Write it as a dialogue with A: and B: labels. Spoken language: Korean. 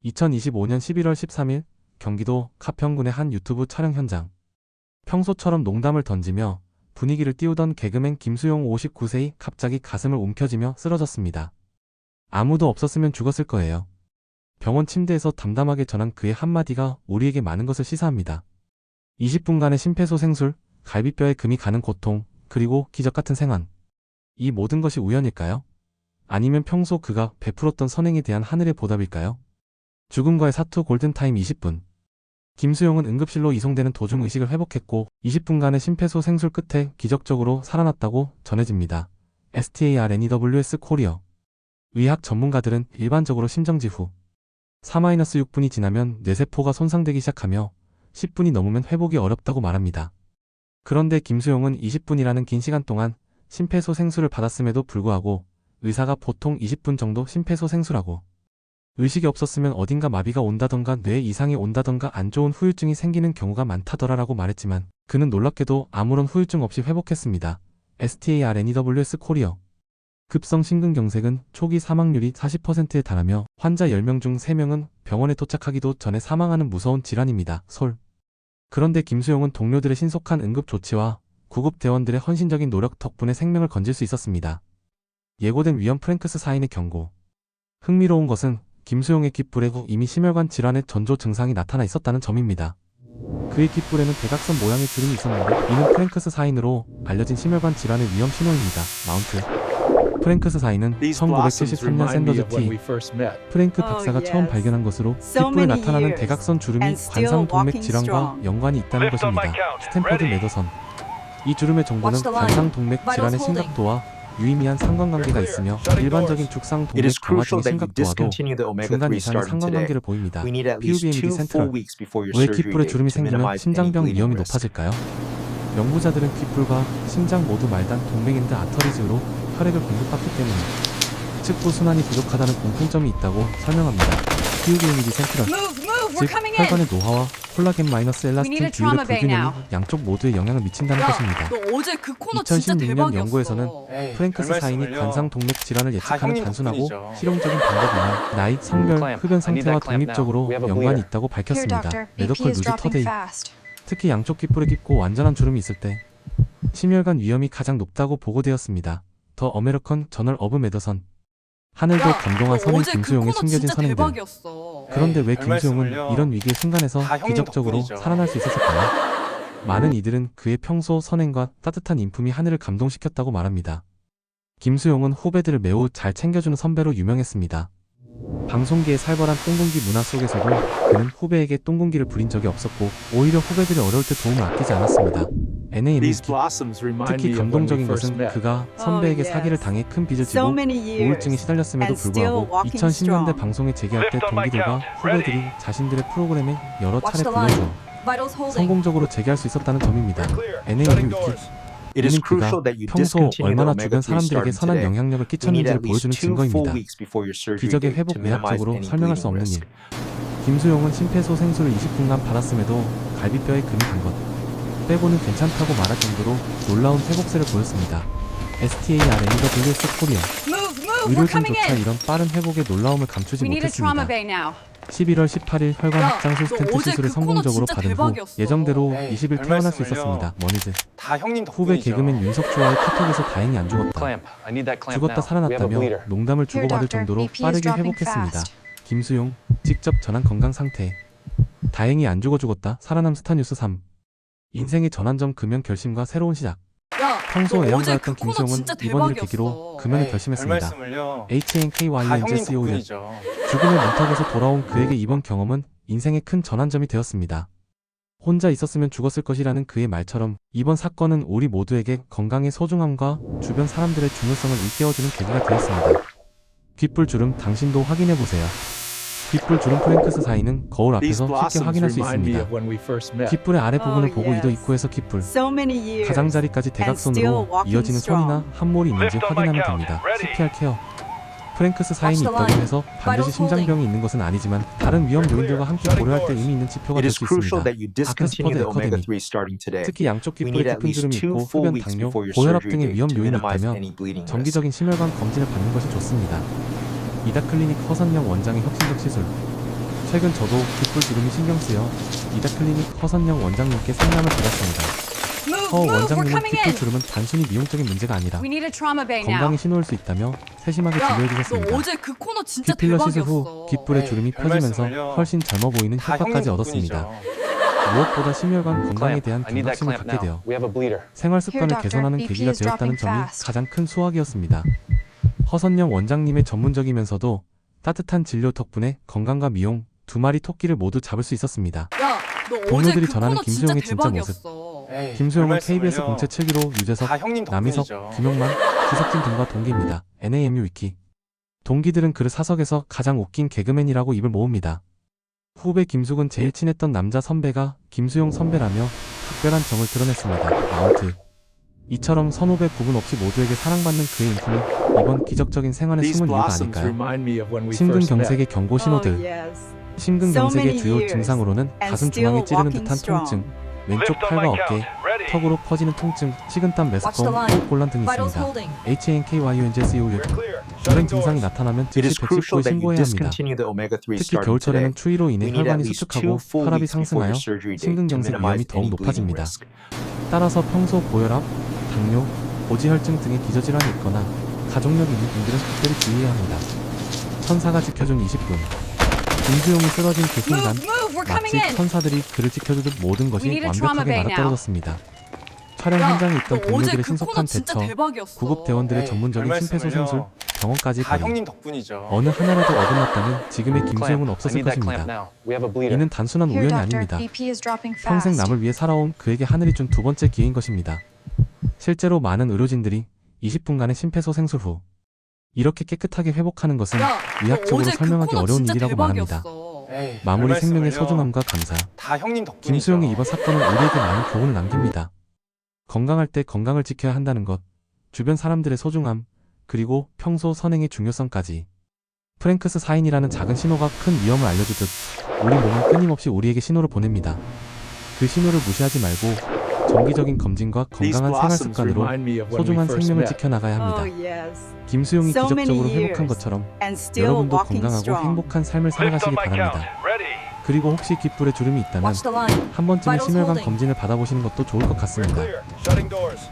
A: 2025년 11월 13일 경기도 가평군의 한 유튜브 촬영 현장. 평소처럼 농담을 던지며 분위기를 띄우던 개그맨 김수용 59세이 갑자기 가슴을 움켜쥐며 쓰러졌습니다. 아무도 없었으면 죽었을 거예요. 병원 침대에서 담담하게 전한 그의 한마디가 우리에게 많은 것을 시사합니다. 20분간의 심폐소생술, 갈비뼈에 금이 가는 고통, 그리고 기적같은 생還. 이 모든 것이 우연일까요? 아니면 평소 그가 베풀었던 선행에 대한 하늘의 보답일까요? 죽음과의 사투 골든타임 20분. 김수용은 응급실로 이송되는 도중 의식을 회복했고 20분간의 심폐소생술 끝에 기적적으로 살아났다고 전해집니다. STARNEWS 코리어. 의학 전문가들은 일반적으로 심정지 후 4-6분이 지나면 뇌세포가 손상되기 시작하며 10분이 넘으면 회복이 어렵다고 말합니다. 그런데 김수용은 20분이라는 긴 시간 동안 심폐소생술을 받았음에도 불구하고 의사가 보통 20분 정도 심폐소생술하고 의식이 없었으면 어딘가 마비가 온다던가 뇌 이상이 온다던가 안 좋은 후유증이 생기는 경우가 많다더라라고 말했지만 그는 놀랍게도 아무런 후유증 없이 회복했습니다. STARNEWS 코리어. 급성 심근경색은 초기 사망률이 40%에 달하며 환자 10명 중 3명은 병원에 도착하기도 전에 사망하는 무서운 질환입니다. 솔. 그런데 김수용은 동료들의 신속한 응급 조치와 구급대원들의 헌신적인 노력 덕분에 생명을 건질 수 있었습니다. 예고된 위험 프랭크스 사인의 경고. 흥미로운 것은 김수용의 귓불에 이미 심혈관 질환의 전조 증상이 나타나 있었다는 점입니다. 그의 귓불에는 대각선 모양의 주름이 있었는데 이는 프랭크스 사인으로 알려진 심혈관 질환의 위험 신호입니다. 마운트. 프랭크스 사인은 1973년 샌더즈 T. 프랭크 박사가 처음 발견한 것으로 귓불에 나타나는 대각선 주름이 관상동맥 질환과 연관이 있다는 것입니다. 스탠퍼드 매더선. 이 주름의 정보는 관상동맥 질환의 심각도와 유의미한 상관관계가 있으며 일반적인 죽상동맥 강화증의 심각도와도 중간 이상의 상관관계를 보입니다. PUBMD 센트럴. 왜 귓불에 주름이 생기면 심장병 위험이 높아질까요? 연구자들은 귓불과 심장 모두 말단 동맥인드 아터리즈로 혈액을 공급받기 때문에 측부 순환이 부족하다는 공통점이 있다고 설명합니다. PUBMD 센트럴. 즉, 혈관의 노화와 콜라겐 마이너스 엘라스틴 비율의 불균형이 양쪽 모두에 영향을 미친다는 것입니다.
B: 너 어제 그 코너 진짜
A: 2016년
B: 대박이었어.
A: 연구에서는 프랭크스 사인이 관상동맥 질환을 예측하는 단순하고 실용적인 방법이며 나이, 성별, 흡연 상태와 독립적으로 연관이 있다고 밝혔습니다. 메더컬 뉴즈 터데이. 특히 양쪽 귓불에 깊고 완전한 주름이 있을 때 심혈관 위험이 가장 높다고 보고되었습니다. 더 어메리컨 저널 오브 메더선. 하늘도 감동한 선행 김수용의 숨겨진 선행들.
B: 대박이었어.
A: 그런데 왜 김수용은 이런 위기의 순간에서 기적적으로 살아날 수 있었을까요? 많은 이들은 그의 평소 선행과 따뜻한 인품이 하늘을 감동시켰다고 말합니다. 김수용은 후배들을 매우 잘 챙겨주는 선배로 유명했습니다. 방송계의 살벌한 똥군기 문화 속에서도 그는 후배에게 똥군기를 부린 적이 없었고 오히려 후배들이 어려울 때 도움을 아끼지 않았습니다. NAMD. 특히 감동적인 것은 그가 선배에게 사기를 당해 큰 빚을 지고 우울증에 시달렸음에도 불구하고 2010년대 방송에 재기할 때 동기들과 후배들이 자신들의 프로그램에 여러 차례 불러줘 성공적으로 재기할 수 있었다는 점입니다. NAMD 위키. 이는 그가 평소 얼마나 주변 사람들에게 선한 영향력을 끼쳤는지를 보여주는 증거입니다. 기적의 회복 의학적으로 설명할 수 없는 일. 김수용은 심폐소생술을 20분간 받았음에도 갈비뼈에 금이 간 것 빼고는 괜찮다고 말할 정도로 놀라운 회복세를 보였습니다. STARNEWS 코리아. 의료진조차 이런 빠른 회복의 놀라움을 감추지 못했습니다. 11월 18일 혈관 확장술 스텐트 시술을 성공적으로 받은 후 예정대로 20일 퇴원할 수 있었습니다. 머니즈. 후배 개그맨 윤석주와의 카톡에서 다행히 안 죽었다. 죽었다 살아났다며 농담을 주고받을 정도로 빠르게 회복했습니다. 김수용, 직접 전한 건강 상태. 다행히 안 죽었다 살아남 스타뉴스 3. 인생의 전환점 금연 결심과 새로운 시작. 평소 애연가였던 김수용은 이번 일을 계기로 금연을 결심했습니다. HNKYNGSON. 죽음의 문턱에서 돌아온 그에게 이번 경험은 인생의 큰 전환점이 되었습니다. 혼자 있었으면 죽었을 것이라는 그의 말처럼 이번 사건은 우리 모두에게 건강의 소중함과 주변 사람들의 중요성을 일깨워주는 계기가 되었습니다. 귓불 주름 당신도 확인해보세요. 귓불 주름 프랭크스 사인은 거울 앞에서 쉽게 확인할 수 있습니다. 귓불의 아래 부분을 보고 이도 입구에서 귓불, 가장자리까지 대각선으로 이어지는 선이나 함몰이 있는지 확인하면 됩니다. CPR 케어. 프랭크스 사인이 있다고 해서 반드시 심장병이 있는 것은 아니지만 다른 위험 요인들과 함께 고려할 때 의미 있는 지표가 될 수 있습니다. 아크스퍼드 에커데미. 특히 양쪽 귓불에 깊은 주름이 있고 흡연, 당뇨, 고혈압 등의 위험 요인이 있다면 정기적인 심혈관 검진을 받는 것이 좋습니다. 이다클리닉 허선영 원장의 혁신적 시술. 최근 저도 귓불 주름이 신경 쓰여 이다클리닉 허선영 원장님께 상담을 드렸습니다. 허 원장님은 귓불 주름은 단순히 미용적인 문제가 아니라
B: We need a trauma bay now.
A: 건강의 신호일 수 있다며 세심하게
B: 야,
A: 진료해
B: 너
A: 주셨습니다.
B: 어제 그 코너 진짜
A: 귓필러 시술
B: 대박이었어.
A: 후 귓불의 주름이
C: 별
A: 펴지면서
C: 말씀을요.
A: 훨씬 젊어 보이는
C: 다
A: 효과까지
C: 형님
A: 얻었습니다.
C: 덕분이죠.
A: 무엇보다 심혈관 건강에
D: Clamp.
A: 대한
D: I need that
A: 경각심을
D: clamp
A: 갖게
D: now.
A: 되어
D: We have a bleeder.
A: 생활 습관을
E: doctor.
A: 개선하는
E: BP
A: 계기가
E: is
A: 되었다는
E: dropping
A: 점이
E: fast.
A: 가장 큰 수확이었습니다. 허선영 원장님의 전문적이면서도 따뜻한 진료 덕분에 건강과 미용 두 마리 토끼를 모두 잡을 수 있었습니다.
B: 야, 너 어제
A: 동료들이
B: 그
A: 전하는
B: 코너
A: 김수용의
B: 진짜
A: 진짜 모습.
B: 대박이었어.
C: 에이,
A: 김수용은
C: 별
A: KBS
C: 말씀을요.
A: 공채 7기로 유재석,
C: 다 형님
A: 남희석,
C: 덕분이죠.
A: 김용만, 기석진 등과 동기입니다. NAMU 위키. 동기들은 그를 사석에서 가장 웃긴 개그맨이라고 입을 모읍니다. 후배 김숙은 제일 친했던 남자 선배가 김수용 선배라며 특별한 정을 드러냈습니다. 마운트. 이처럼 선후배 구분 없이 모두에게 사랑받는 그의 인품이 이번 기적적인 생활의
F: These
A: 숨은 이유가
F: blossoms
A: 아닐까요?
F: remind me of when we first met.
A: 심근경색의 경고 신호들. 심근경색의
E: So many
A: 주요
E: years
A: 증상으로는
E: and
A: 가슴
E: still
A: 중앙에 찌르는
E: walking
A: 듯한
E: strong.
A: 통증, 왼쪽 팔과 어깨, 턱으로 퍼지는 통증, 식은땀 매스꺼움, 호흡곤란 등이
B: Vitals
A: 있습니다.
B: holding.
A: HANKYUNJSU 이런 증상이 나타나면
F: It is
A: 즉시
F: crucial
A: 119에
F: that you
A: 신고해야 합니다.
F: discontinue the omega-3
A: 특히
F: starting
A: 겨울철에는
F: today.
A: 추위로 인해
F: We need at
A: 혈관이
F: least
A: 수축하고
F: 2 full
A: 혈압이
F: weeks before
A: 상승하여
F: your surgery date to
A: 심근경색 위험이
F: minimize
A: 더욱
F: any bleeding
A: 높아집니다.
F: risk.
A: 따라서 평소 고혈압, 당뇨, 고지혈증 등의 기저질환이 있거나 가족력이 있는 분들은 특별히 주의해야 합니다. 천사가 지켜준 20분. 김수용이 쓰러진 그 순간
B: Move, we're coming
A: 마치
B: in.
A: 천사들이 그를 지켜주듯 모든 것이
B: We need a trauma
A: 완벽하게
B: bay
A: 맞아떨어졌습니다. 촬영
B: 야,
A: 현장에
B: 너
A: 있던
B: 어제
A: 동료들의
B: 그
A: 신속한
B: 코너 진짜
A: 대처,
B: 대박이었어.
A: 구급 대원들의
C: 에이,
A: 전문적인
C: 별
A: 심폐소생술,
C: 말씀을요.
A: 병원까지
C: 다
A: 가리
C: 형님 덕분이죠.
A: 어느 하나라도 어긋났다면 지금의
D: Clamp.
A: 김수용은
D: I
A: 없었을
D: need that clamp
A: 것입니다.
D: now. We have a bleeder.
A: 이는 단순한
E: Here,
A: 우연이
E: doctor.
A: 아닙니다.
E: BP is dropping
A: 평생
E: fast.
A: 남을 위해 살아온 그에게 하늘이 준 두 번째 기회인 것입니다. 실제로 많은 의료진들이 20분간의 심폐소생술 후 이렇게 깨끗하게 회복하는 것은
B: 야, 너
A: 의학적으로
B: 어제 그
A: 설명하기
B: 코너
A: 어려운
B: 진짜
A: 일이라고 말합니다.
B: 대박이었어.
C: 에이,
A: 마무리
C: 별
A: 생명의
C: 말씀을요.
A: 소중함과 감사.
C: 다 형님 덕분이죠.
A: 김수용의 이번 사건은 우리에게 많은 교훈을 남깁니다. 건강할 때 건강을 지켜야 한다는 것, 주변 사람들의 소중함, 그리고 평소 선행의 중요성까지. 프랭크스 사인이라는 작은 신호가 큰 위험을 알려주듯 우리 몸은 끊임없이 우리에게 신호를 보냅니다. 그 신호를 무시하지 말고 정기적인 검진과
F: These
A: 건강한 생활
F: blossoms
A: 습관으로
F: remind me of when we
A: 소중한
F: first
A: 생명을
F: met.
A: 지켜나가야 합니다.
E: Oh, yes.
A: 김수용이
E: So many
A: 기적적으로 회복한
E: years
A: 것처럼
E: And still
A: 여러분도
E: walking
A: 건강하고
E: strong.
A: 행복한 삶을 살아가시기 바랍니다. 바랍니다. 그리고 혹시 귓불에 주름이 있다면
B: Watch the line.
A: 한 번쯤은
B: Vitals
A: 심혈관
B: holding.
A: 검진을 받아보시는 것도 좋을 것 같습니다.
C: Shutting doors.